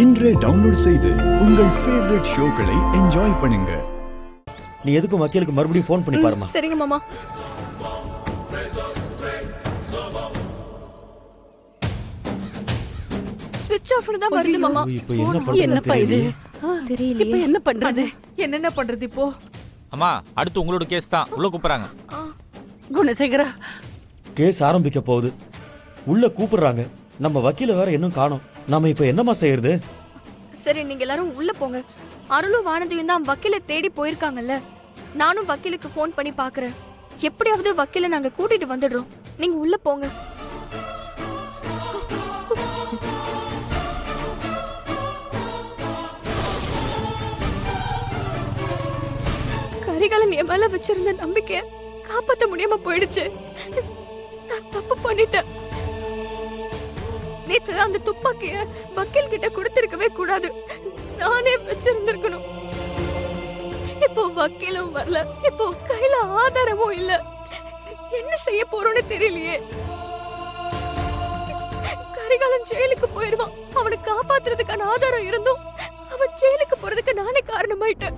இன்றே டவுன்லோட் செய்து உங்கள் ஃபேவரட் ஷோக்களை என்ஜாய் பண்ணுங்க. நீ எதுக்கும் வக்கீலுக்கு மறுபடியும் ஃபோன் பண்ணி பாருமா. சரிங்க மாமா. ஸ்விட்ச் ஆஃப்னு தான் வருது மாமா. இப்போ என்ன பண்றது? என்னப்பா இது? தெரியல. இப்போ என்ன பண்றது? என்னென்ன பண்றது இப்போ? அம்மா, அடுத்து உங்களோட கேஸ் தான். உள்ள கூப்பிடுறாங்க. குணசேகரா, கேஸ் ஆரம்பிக்க போகுது. உள்ள கூப்பிடுறாங்க. நம்ம வக்கீல வேற இன்னும் காணோம். நாம இப்ப என்னமா செய்யறது? சரி, நீங்க எல்லாரும் உள்ள போங்க. அருளும் வானதியும் தான் வக்கீல தேடி போயிருக்காங்கல்ல. நானும் வக்கீலுக்கு ஃபோன் பண்ணி பாக்குறேன். எப்படியாவது வக்கீல நாங்க கூட்டிட்டு வந்துடுறோம். நீங்க உள்ள போங்க. கரிகாலன் என் மேல வச்சிருந்த நம்பிக்கைய காப்பாத்த முடியாம போயிடுச்சு. நான் தப்பு பண்ணிட்டேன். நேத்து அந்த துப்பாக்கிய வக்கீல் கிட்ட கொடுத்திருக்கவே கூடாது. நானே வச்சிருந்திருக்கணும். இப்போ வக்கீலும் வரல. இப்போ கையில ஆதாரமும் இல்ல. என்ன செய்ய போறோம்னு தெரியலையே. கரிகாலன் ஜெயிலுக்கு போயிருவான். அவனை காப்பாத்துறதுக்கான ஆதாரம் இருந்தும் அவன் ஜெயிலுக்கு போறதுக்கு நானே காரணமாயிட்டேன்.